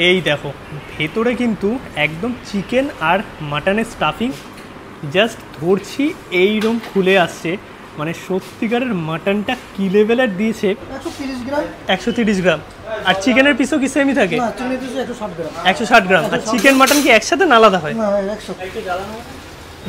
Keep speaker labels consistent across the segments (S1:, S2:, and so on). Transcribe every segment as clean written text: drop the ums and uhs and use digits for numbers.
S1: এই দেখো ভেতরে কিন্তু একদম চিকেন আর মাটনের স্টাফিং জাস্ট ধরছি এইরকম খুলে আসছে, মানে সত্যিকারের মাটনটা কি লেভেলের দিয়েছে। 130 গ্রাম। আর চিকেনের পিসও কি সেমই থাকে? 160 গ্রাম। আর চিকেন মাটন কি একসাথে না আলাদা হয়?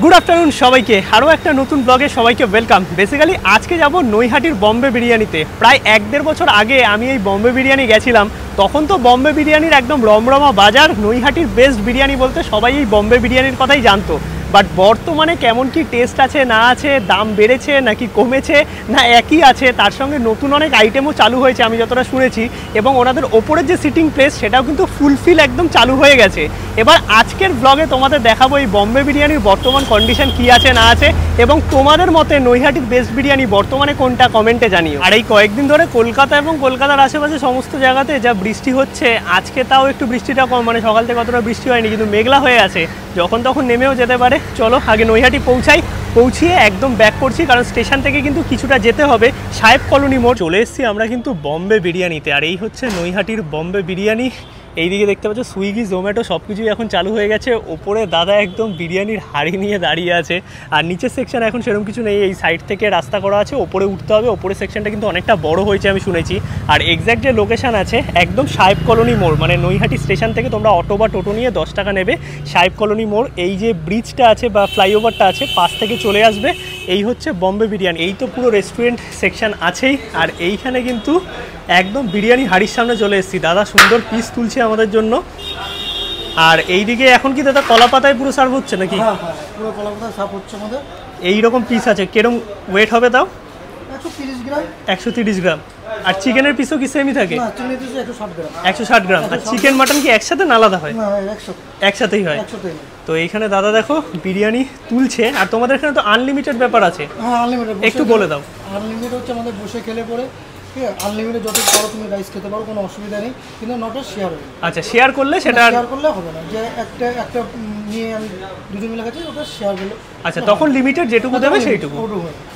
S1: গুড আফটারনুন সবাইকে, আরও একটা নতুন ব্লগে সবাইকে ওয়েলকাম। বেসিক্যালি আজকে যাব নৈহাটির বম্বে বিরিয়ানিতে। প্রায় 1-1.5 বছর আগে আমি এই বম্বে বিরিয়ানি গেছিলাম, তখন তো বম্বে বিরিয়ানির একদম রমরমা বাজার। নৈহাটির বেস্ট বিরিয়ানি বলতে সবাই এই বম্বে বিরিয়ানির কথাই জানতো। বাট বর্তমানে কেমন কি টেস্ট আছে না আছে, দাম বেড়েছে নাকি কমেছে না একই আছে, তার সঙ্গে নতুন অনেক আইটেমও চালু হয়েছে আমি যতটা শুনেছি। এবং ওনাদের ওপরের যে সিটিং প্লেস সেটাও কিন্তু ফুলফিল একদম চালু হয়ে গেছে। এবার আজকের ব্লগে তোমাদের দেখাবো এই বম্বে বিরিয়ানির বর্তমান কন্ডিশন কি আছে না আছে, এবং তোমাদের মতে নৈহাটির বেস্ট বিরিয়ানি বর্তমানে কোনটা কমেন্টে জানিও। আর এই কয়েকদিন ধরে কলকাতা এবং কলকাতার আশেপাশে সমস্ত জায়গাতে যা বৃষ্টি হচ্ছে, আজকে তাও একটু বৃষ্টিটা কম, মানে সকাল থেকে অতটা বৃষ্টি হয়নি, কিন্তু মেঘলা হয়ে আছে, যখন তখন নেমেও যেতে পারে। চলো আগে নৈহাটি পৌঁছিয়ে একদম ব্যাক করছি, কারণ স্টেশন থেকে কিন্তু কিছুটা যেতে হবে সাহেব কলোনি মোড়। চলে এসেছি আমরা কিন্তু বম্বে বিরিয়ানিতে, আর এই হচ্ছে নৈহাটির বম্বে বিরিয়ানি। এইদিকে দেখতে পাচ্ছ সুইগি জোম্যাটো সব কিছুই এখন চালু হয়ে গেছে। ওপরে দাদা একদম বিরিয়ানির হাঁড়ি নিয়ে দাঁড়িয়ে আছে, আর নিচের সেকশন এখন সেরকম কিছু নেই, এই সাইড থেকে রাস্তা করা আছে, ওপরে উঠতে হবে। ওপরের সেকশনটা কিন্তু অনেকটা বড় হয়েছে আমি শুনেছি। আর এক্স্যাক্ট যে লোকেশান আছে একদম সাহেব কলোনি মোড়, মানে নৈহাটি স্টেশন থেকে তোমরা অটো বা টোটো নিয়ে 10 টাকা নেবে, সাহেব কলোনি মোড়, এই যে ব্রিজটা আছে বা ফ্লাইওভারটা আছে পাশ থেকে চলে আসবে, এই হচ্ছে বম্বে বিরিয়ানি। এই তো পুরো রেস্টুরেন্ট সেকশন আছেই। আর এইখানে কিন্তু একদম বিরিয়ানি হাঁড়ির সামনে চলে এসেছি, দাদা সুন্দর পিস তুলছে আমাদের জন্য। আর এইদিকে এখন কি দাদা কলা পাতায় পুরো সার্ভ হচ্ছে নাকি?
S2: পুরো কলা পাতায় সার্ভ হচ্ছে আমাদের।
S1: এইরকম পিস আছে, কিরকম ওয়েট হবে তাও?
S2: 130 গ্রাম।
S1: 130 গ্রাম। আর চিকেনের পিসও কি সেমই থাকে? 160 গ্রাম। আর চিকেন মাটন কি একসাথে না আলাদা হয়? একসাথেই হয়। তো এইখানে দাদা দেখো বিরিয়ানি তুলছে। আর তোমাদের এখানে তো আনলিমিটেড ব্যাপার আছে।
S2: হ্যাঁ আনলিমিটেড,
S1: একটু বলে দাও।
S2: আনলিমিটেড হচ্ছে আমাদের বসে খেলে পরে, ঠিক আছে? আনলিমিটেড যত পারো তুমি রাইস খেতে পারো, কোনো অসুবিধা নেই, কিন্তু নট শেয়ার হবে।
S1: আচ্ছা, শেয়ার করলে সেটা
S2: শেয়ার করলে হবে না, যে একটা নিয়ে আমি দুজন মিলে খাচ্ছি, ওটা শেয়ার করলে।
S1: আচ্ছা, তখন লিমিটেড যেটুকু দেবে সেইটুকু।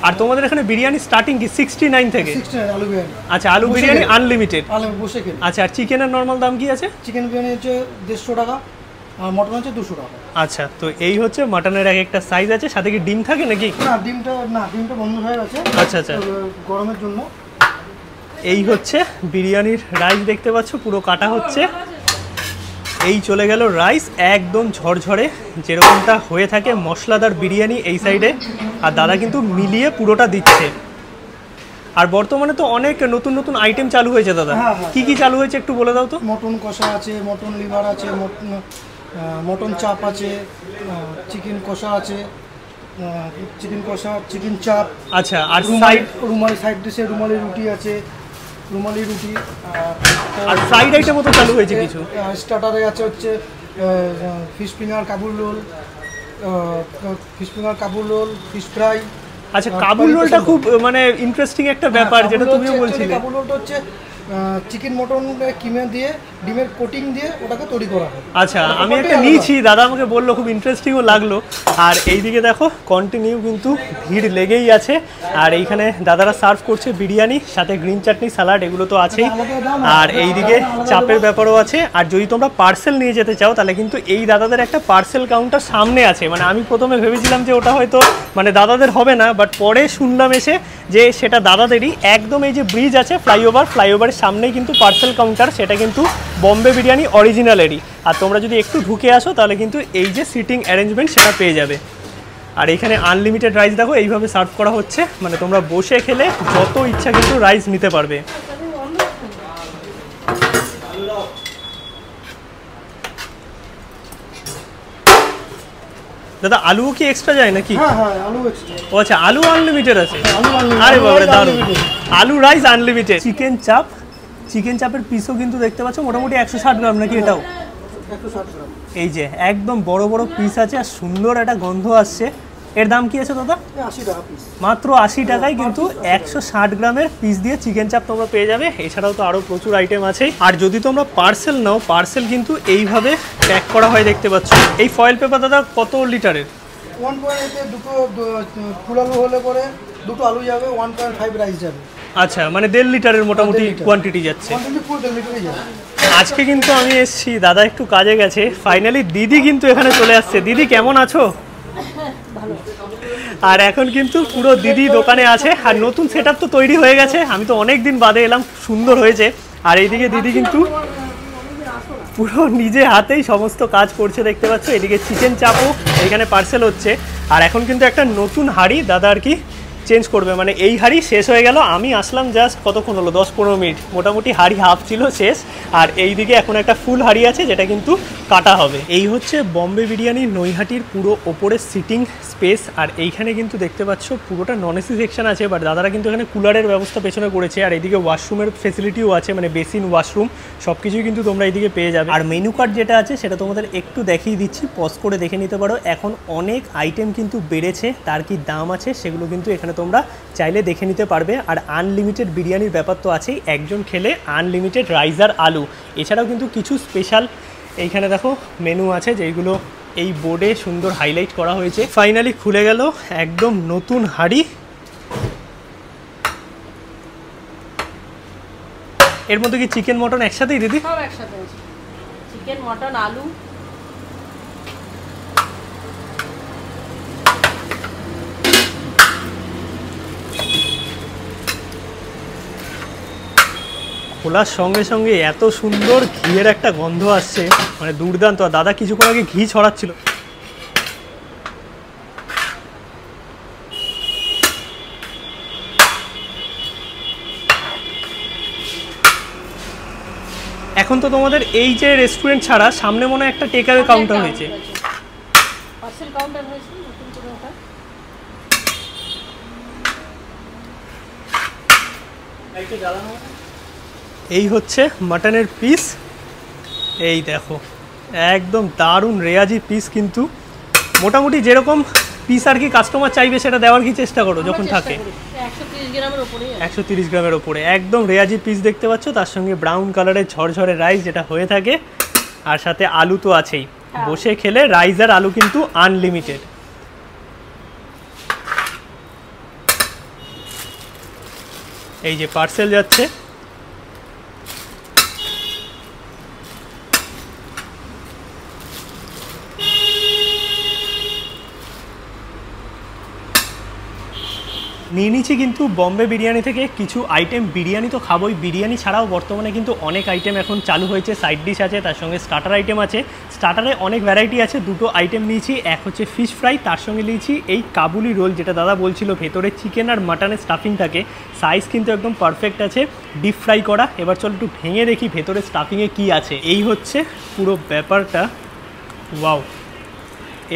S1: আর তোমাদের এখানে বিরিয়ানি স্টার্টিং কি 69 থেকে?
S2: 69 আলু বিরিয়ানি।
S1: আচ্ছা, আলু বিরিয়ানি আনলিমিটেড
S2: বসে খেলে।
S1: আচ্ছা, আর চিকেনের নর্মাল দাম কি আছে?
S2: চিকেন বিরিয়ানি হচ্ছে 150 টাকা, আর মটন হচ্ছে 200 টাকা।
S1: আচ্ছা, তো এই হচ্ছে মাটনের এক একটা সাইজ আছে। সাথে কি ডিম থাকে নাকি?
S2: না, ডিমটা বন্ধ হয়ে গেছে।
S1: আচ্ছা আচ্ছা,
S2: গরমের জন্য।
S1: এই হচ্ছে বিরিয়ানির রাইস, দেখতে পাচ্ছ পুরো কাটা হচ্ছে। এই চলে গেল রাইস, একদম ঝরঝরে যেরকমটা হয়ে থাকে মশলাদার বিরিয়ানি এই সাইডে। আর দাদা কিন্তু মিলিয়ে পুরোটা দিচ্ছে। আর বর্তমানে তো অনেক নতুন নতুন আইটেম চালু হয়েছে দাদা, কি কি চালু হয়েছে একটু বলে দাও তো।
S2: মটন কষা আছে, মটন লিভার আছে, মটন চাপ আছে, চিকেন কষা আছে, চিকেন কষা, চিকেন চাপ।
S1: আচ্ছা, আর
S2: রুমালি সাইড ডিশে রুমালি রুটি আছে, রুমালি রুটি।
S1: আর ফ্রাইড আইটেমও তো চালু হয়েছে কিছু।
S2: স্টার্টারে আছে হচ্ছে fish finger, Kabul roll, fish fry.
S1: আচ্ছা, কাবুল রোলটা খুব মানে ইন্টারেস্টিং একটা ব্যাপার, যেটা তুমিও বলছিলে।
S2: কাবুল রোলটা হচ্ছে চিকেন মটন কিমে দিয়ে ডিমের কোটিং দিয়ে ওটাকে তৈরি করা হয়।
S1: আচ্ছা, আমি একটা নিয়েছি, দাদা আমাকে বললো, খুব ইন্টারেস্টিংও লাগলো। আর এইদিকে দেখো কন্টিনিউ কিন্তু ভিড় লেগেই আছে। আর এইখানে দাদারা সার্ভ করছে বিরিয়ানি, সাথে গ্রিন চাটনি, স্যালাড, এগুলো তো আছেই। আর এইদিকে চাপের ব্যাপারও আছে। আর যদি তোমরা পার্সেল নিয়ে যেতে চাও তাহলে কিন্তু এই দাদাদের একটা পার্সেল কাউন্টার সামনে আছে। মানে আমি প্রথমে ভেবেছিলাম যে ওটা হয়তো মানে দাদাদের হবে না, বাট পরে শুনলাম এসে যে সেটা দাদাদেরই। একদম এই যে ব্রিজ আছে ফ্লাইওভারের সামনেই কিন্তু পার্সেল কাউন্টার, সেটা কিন্তু বম্বে বিরিয়ানি অরিজিনালেরই। আর তোমরা যদি একটু ঢুকে আসো তাহলে কিন্তু এই যে সিটিং অ্যারেঞ্জমেন্ট সেটা পেয়ে যাবে। আর এখানে আনলিমিটেড রাইস দেখো এইভাবে সার্ভ করা হচ্ছে, মানে তোমরা বসে খেলে যত ইচ্ছা কিন্তু রাইস নিতে পারবে। দাদা আলুও কি এক্সট্রা যায় নাকি?
S2: হ্যাঁ, আলু এক্সট্রা।
S1: ও আচ্ছা, আলু আনলিমিটেড আছে। আরে বাবারে, দারুণ। আলু রাইস আনলিমিটেড। চিকেন চাপের পিসও কিন্তু দেখতে পাচ্ছ মোটামুটি 160 গ্রাম নাকি? এটাও
S2: 160 গ্রাম।
S1: এই যে একদম বড় বড় পিস আছে, আর সুন্দর একটা গন্ধ আসছে। এর দাম কি আছে দাদা?
S2: 80 টাকা পিস।
S1: মাত্র 80 টাকায় কিন্তু 160 গ্রামের পিস দিয়ে চিকেন চাপ তোমরা পেয়ে যাবে। এছাড়াও তো আরও প্রচুর আইটেম আছে। আর যদি তোমরা পার্সেল নাও, পার্সেল কিন্তু এইভাবে প্যাক করা হয়, দেখতে পাচ্ছ। এই ফয়েল পেপার দাদা কত লিটারের?
S2: 1.8 দুটো ফুল আলু হলে পরে দুটো আলু যাবে, 1.5 রাইস যাবে।
S1: আচ্ছা, মানে 1.5 লিটারের মোটামুটি কোয়ান্টিটি যাচ্ছে।
S2: কোয়ান্টিটি পুরো 1.5 লিটারই যাবে।
S1: আজকে কিন্তু আমি এসেছি, দাদা একটু কাজে গেছে, ফাইনালি দিদি কিন্তু এখানে চলে আসছে। দিদি কেমন আছো? আর এখন কিন্তু পুরো দিদি দোকানে আছে, আর নতুন সেটআপ তো তৈরি হয়ে গেছে, আমি তো অনেক দিন বাদে এলাম, সুন্দর হয়েছে। আর এইদিকে দিদি কিন্তু পুরো নিজে হাতেই সমস্ত কাজ করছে, দেখতে পাচ্ছ। এদিকে চিকেন চাপও এখানে পার্সেল হচ্ছে। আর এখন কিন্তু একটা নতুন হাঁড়ি দাদা আর কি চেঞ্জ করবে, মানে এই হাঁড়ি শেষ হয়ে গেল, আমি আসলাম জাস্ট কতক্ষণ হলো, 10-15 মিনিট, মোটামুটি হাঁড়ি হাফ ছিল শেষ। আর এই দিকে এখন একটা ফুল হাঁড়ি আছে যেটা কিন্তু কাটা হবে। এই হচ্ছে বম্বে বিরিয়ানি নৈহাটির পুরো ওপরের সিটিং স্পেস। আর এইখানে কিন্তু দেখতে পাচ্ছ পুরোটা নন এসি সেকশন আছে, বাট দাদারা কিন্তু এখানে কুলারের ব্যবস্থা পেছনে করেছে। আর এইদিকে ওয়াশরুমের ফেসিলিটিও আছে, মানে বেসিন, ওয়াশরুম সব কিছুই কিন্তু তোমরা এইদিকে পেয়ে যাবে। আর মেনু কার্ড যেটা আছে সেটা তোমাদের একটু দেখিয়ে দিচ্ছি, পজ করে দেখে নিতে পারো। এখন অনেক আইটেম কিন্তু বেড়েছে, তার কি দাম আছে সেগুলো কিন্তু এখানে তোমরা চাইলে দেখে নিতে পারবে। আর আনলিমিটেড বিরিয়ানির ব্যাপার তো আছেই, একজন খেলে আনলিমিটেড রাইস আর আলু। এছাড়াও কিন্তু কিছু স্পেশাল এইখানে দেখো মেনু আছে, যেইগুলো এই বোর্ডে সুন্দর হাইলাইট করা হয়েছে। ফাইনালি খুলে গেল একদম নতুন হাঁড়ি। এর মধ্যে কি চিকেন মটন একসাথেই দিদি?
S3: সব একসাথে আছে, চিকেন, মটন, আলু।
S1: খোলার সঙ্গে সঙ্গে এত সুন্দর ঘিয়ের একটা গন্ধ আসছে, মানে দুর্দান্ত। আর দাদা কিছুক্ষণ আগে ঘি ছড়াচ্ছিল। এখন তো তোমাদের এই যে রেস্টুরেন্ট ছাড়া সামনে মনে হয় একটা টেক অ্যাওয়ে কাউন্টার হয়েছে,
S3: পার্সেল কাউন্টার হয়েছে নতুন করে ওটা।
S1: এই হচ্ছে মাটনের পিস, এই দেখো একদম দারুণ রেয়াজি পিস। কিন্তু মোটামুটি যেরকম পিস আর কি কাস্টমার চাইবে সেটা দেওয়ার কি চেষ্টা করো যখন থাকে।
S3: 130 গ্রামের উপরে,
S1: 130 গ্রামের ওপরে একদম রেয়াজি পিস দেখতে পাচ্ছ, তার সঙ্গে ব্রাউন কালারের ঝরঝরে রাইস যেটা হয়ে থাকে, আর সাথে আলু তো আছেই। বসে খেলে রাইস আর আলু কিন্তু আনলিমিটেড। এই যে পার্সেল যাচ্ছে, নিয়ে নিচ্ছি কিন্তু বম্বে বিরিয়ানি থেকে কিছু আইটেম। বিরিয়ানি তো খাবোই, বিরিয়ানি ছাড়াও বর্তমানে কিন্তু অনেক আইটেম এখন চালু হয়েছে। সাইড ডিশ আছে, তার সঙ্গে স্টার্টার আইটেম আছে। স্টার্টারে অনেক ভ্যারাইটি আছে। দুটো আইটেম নিয়েছি, এক হচ্ছে ফিশ ফ্রাই, তার সঙ্গে নিয়েছি এই কাবুলি রোল, যেটা দাদা বলছিল ভেতরে চিকেন আর মাটনের স্টাফিং থাকে। সাইজ কিন্তু একদম পারফেক্ট আছে, ডিপ ফ্রাই করা। এবার চল একটু ভেঙে দেখি ভেতরে স্টাফিংয়ে কি আছে। এই হচ্ছে পুরো ব্যাপারটা, ওয়াও।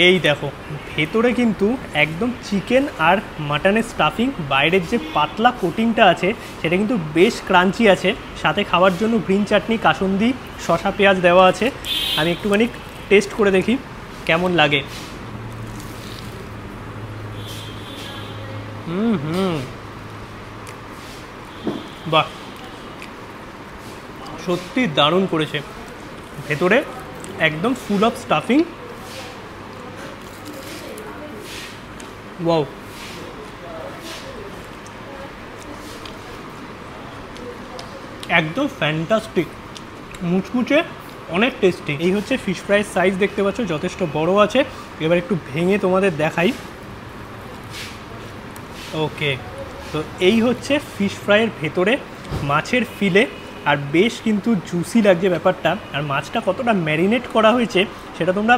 S1: এই দেখো ভেতরে কিন্তু একদম চিকেন আর মাটনের স্টাফিং, বাইরের যে পাতলা কোটিংটা আছে সেটা কিন্তু বেশ ক্রাঞ্চি আছে। সাথে খাওয়ার জন্য গ্রিন চাটনি, কাসুন্দি, শসা, পেঁয়াজ দেওয়া আছে। আমি একটুখানি টেস্ট করে দেখি কেমন লাগে। বাহ, সত্যি দারুণ করেছে। ভেতরে একদম ফুল অফ স্টাফিং, ওয়াও। একদম ফ্যান্টাস্টিক, মুচমুচে, অনেক টেস্টি। এই হচ্ছে ফিশ ফ্রাইয়ের সাইজ, দেখতে পাচ্ছ যথেষ্ট বড় আছে। এবার একটু ভেঙে তোমাদের দেখাই। ওকে, তো এই হচ্ছে ফিশ ফ্রাইয়ের ভেতরে মাছের ফিলে, আর বেশ কিন্তু জুসি লাগছে ব্যাপারটা। আর মাছটা কতটা ম্যারিনেট করা হয়েছে সেটা তোমরা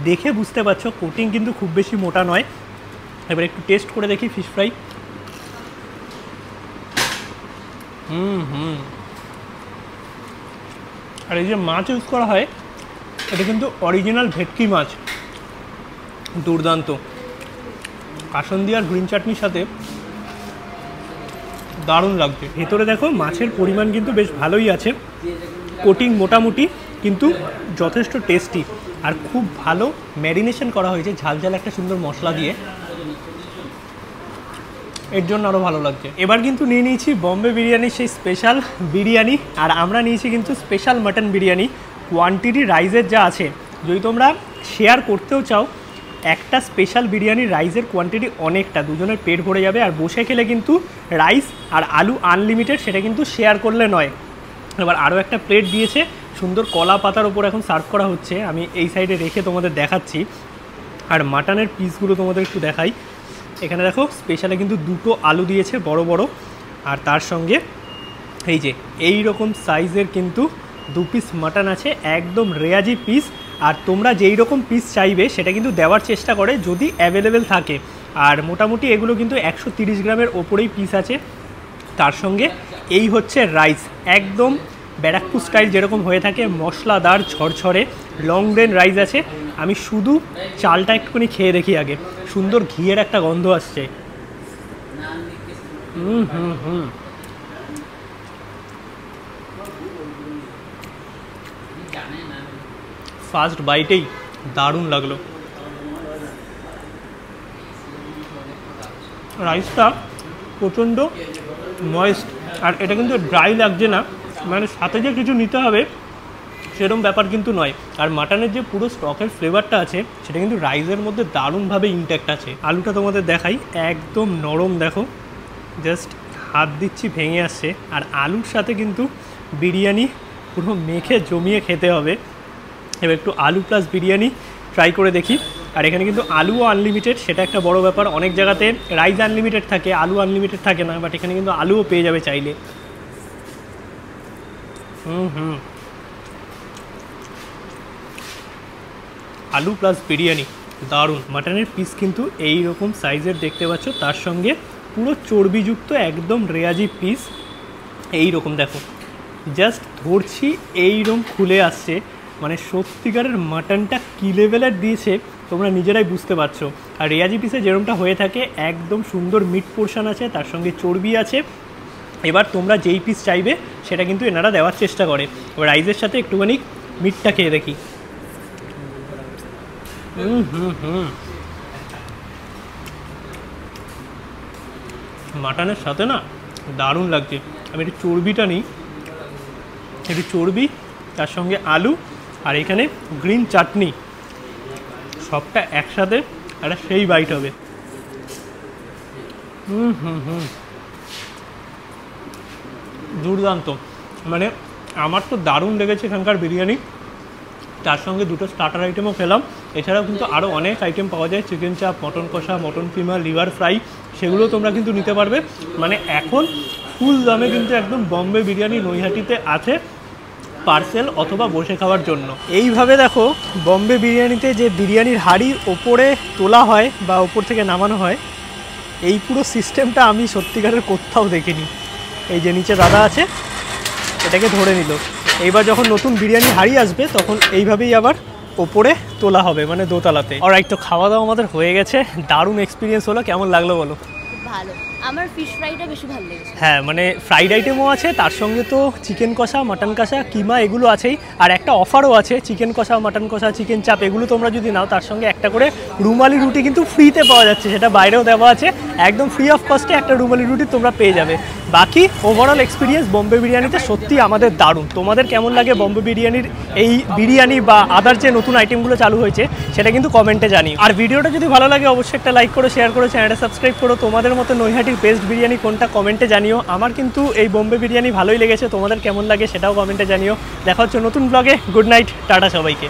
S1: দেখে বুঝতে পারছো। কোটিং কিন্তু খুব বেশি মোটা নয়। এবার একটু টেস্ট করে দেখি ফিশ ফ্রাই। আর এই যে মাছ ইউজ করা হয় এটা কিন্তু অরিজিনাল ভেটকি মাছ, দুর্দান্ত। কাসুন্দি আর গ্রিন চাটনির সাথে দারুণ লাগছে। ভেতরে দেখো মাছের পরিমাণ কিন্তু বেশ ভালোই আছে, কোটিং মোটামুটি, কিন্তু যথেষ্ট টেস্টি। আর খুব ভালো ম্যারিনেশন করা হয়েছে ঝাল ঝাল একটা সুন্দর মশলা দিয়ে, এর জন্য আরও ভালো লাগছে। এবার কিন্তু নিয়ে নিয়েছি বম্বে বিরিয়ানির সেই স্পেশাল বিরিয়ানি, আর আমরা নিয়েছি কিন্তু স্পেশাল মাটন বিরিয়ানি। কোয়ান্টিটি রাইসের যা আছে, যদি তোমরা শেয়ার করতেও চাও, একটা স্পেশাল বিরিয়ানির রাইসের কোয়ান্টিটি অনেকটা, দুজনের পেট ভরে যাবে। আর বসে খেলে কিন্তু রাইস আর আলু আনলিমিটেড, সেটা কিন্তু শেয়ার করলে নয়। এবার আরও একটা প্লেট দিয়েছে সুন্দর কলা পাতার ওপর এখন সার্ভ করা হচ্ছে। আমি এই সাইডে রেখে তোমাদের দেখাচ্ছি। আর মাটনের পিসগুলো তোমাদের একটু দেখাই। এখানে দেখো স্পেশালে কিন্তু দুটো আলু দিয়েছে বড় বড়, আর তার সঙ্গে এই যে এই রকম সাইজের কিন্তু 2 পিস মাটন আছে, একদম রেয়াজি পিস। আর তোমরা যেই রকম পিস চাইবে সেটা কিন্তু দেওয়ার চেষ্টা করে যদি অ্যাভেলেবেল থাকে। আর মোটামুটি এগুলো কিন্তু 130 গ্রামের ওপরেই পিস আছে। তার সঙ্গে এই হচ্ছে রাইস, একদম ব্যারাকপুর স্টাইল যেরকম হয়ে থাকে, মশলাদার ঝরঝরে লং গ্রেন রাইস আছে। আমি শুধু চালটা একটুখানি খেয়ে দেখি আগে। সুন্দর ঘিয়ের একটা গন্ধ আসছে। ফার্স্ট বাইটেই দারুণ লাগলো। রাইসটা প্রচণ্ড ময়েস্ট, আর এটা কিন্তু ড্রাই লাগছে না, মানে সাথে যে কিছু নিতে হবে সেরকম ব্যাপার কিন্তু নয়। আর মাটনের যে পুরো স্টকের ফ্লেভারটা আছে সেটা কিন্তু রাইসের মধ্যে দারুণভাবে ইনট্যাক্ট আছে। আলুটা তোমাদের দেখাই, একদম নরম, দেখো জাস্ট হাত দিচ্ছি ভেঙে আসছে। আর আলুর সাথে কিন্তু বিরিয়ানি পুরো মেখে জমিয়ে খেতে হবে। এবার একটু আলু প্লাস বিরিয়ানি ট্রাই করে দেখি। আর এখানে কিন্তু আলুও আনলিমিটেড, সেটা একটা বড় ব্যাপার। অনেক জায়গাতে রাইস আনলিমিটেড থাকে, আলু আনলিমিটেড থাকে না, বাট এখানে কিন্তু আলুও পেয়ে যাবে চাইলে। আলু প্লাস বিরিয়ানি দারুণ। মাটনের পিস কিন্তু এই রকম সাইজের দেখতে পাচ্ছ, তার সঙ্গে পুরো চর্বিযুক্ত একদম রেয়াজি পিস। এই রকম দেখো, জাস্ট ধরছি এইরকম খুলে আসছে, মানে সত্যিকারের মাটনটা কী লেভেলের দিয়েছে তোমরা নিজেরাই বুঝতে পারছো। আর রেয়াজি পিসে যেরকমটা হয়ে থাকে একদম সুন্দর মিট পোর্শন আছে, তার সঙ্গে চর্বি আছে। এবার তোমরা যেই পিস চাইবে সেটা কিন্তু এনারা দেওয়ার চেষ্টা করে। এবার রাইসের সাথে একটুখানি মিটটা খেয়ে দেখি। মাটনের সাথে না দারুণ লাগছে। আমি একটু চর্বিটা নিই, একটু চর্বি, তার সঙ্গে আলু, আর এখানে গ্রিন চাটনি, সবটা একসাথে একটা সেই বাইট হবে। দুর্দান্ত, মানে আমার তো দারুণ লেগেছে এখানকার বিরিয়ানি। তার সঙ্গে দুটো স্টার্টার আইটেমও খেলাম। এছাড়াও কিন্তু আরও অনেক আইটেম পাওয়া যায়, চিকেন চাপ, মটন কষা, মটন কিমা, লিভার ফ্রাই, সেগুলো তোমরা কিন্তু নিতে পারবে। মানে এখন ফুল দামে কিন্তু একদম বম্বে বিরিয়ানি নৈহাটিতে আছে, পার্সেল অথবা বসে খাওয়ার জন্য। এইভাবে দেখো বম্বে বিরিয়ানিতে যে বিরিয়ানির হাঁড়ি ওপরে তোলা হয় বা ওপর থেকে নামানো হয়, এই পুরো সিস্টেমটা আমি সত্যিকারের কোথাও দেখিনি। এই যে নিচে দাদা আছে, এটাকে ধরে নিল। এইবার যখন নতুন বিরিয়ানি হাঁড়ি আসবে তখন এইভাবেই আবার ওপরে তোলা হবে, মানে দোতলাতে। অলরাইট, তো খাওয়া দাওয়া আমাদের হয়ে গেছে, দারুণ এক্সপিরিয়েন্স হলো। কেমন লাগলো বলো?
S3: ভালো, আমার ফিশ ফ্রাইটা বেশি ভালো লেগেছে।
S1: হ্যাঁ, মানে ফ্রাইড আইটেমও আছে, তার সঙ্গে তো চিকেন কষা, মাটন কষা, কিমা এগুলো আছেই। আর একটা অফারও আছে, চিকেন কষা, মাটন কষা, চিকেন চাপ এগুলো তোমরা যদি নাও তার সঙ্গে একটা করে রুমালি রুটি কিন্তু ফ্রিতে পাওয়া যাচ্ছে, সেটা বাইরেও দেওয়া আছে। একদম ফ্রি অফ কস্টে একটা রুমালি রুটি তোমরা পেয়ে যাবে। বাকি ওভারঅল এক্সপিরিয়েন্স বম্বে বিরিয়ানিতে সত্যি আমাদের দারুণ। তোমাদের কেমন লাগে বম্বে বিরিয়ানির এই বিরিয়ানি বা আদার যে নতুন আইটেমগুলো চালু হয়েছে সেটা কিন্তু কমেন্টে জানিও। আর ভিডিওটা যদি ভালো লাগে অবশ্যই একটা লাইক করো, শেয়ার করো, চ্যানেলটা সাবস্ক্রাইব করো। তোমাদের মতো নৈহাটির বেস্ট বিরিয়ানি কোনটা কমেন্টে জানিও। আমার কিন্তু এই বম্বে বিরিয়ানি ভালোই লেগেছে, তোমাদের কেমন লাগে সেটাও কমেন্টে জানিও। দেখা হচ্ছে নতুন ব্লগে। গুড নাইট, টাটা সবাইকে।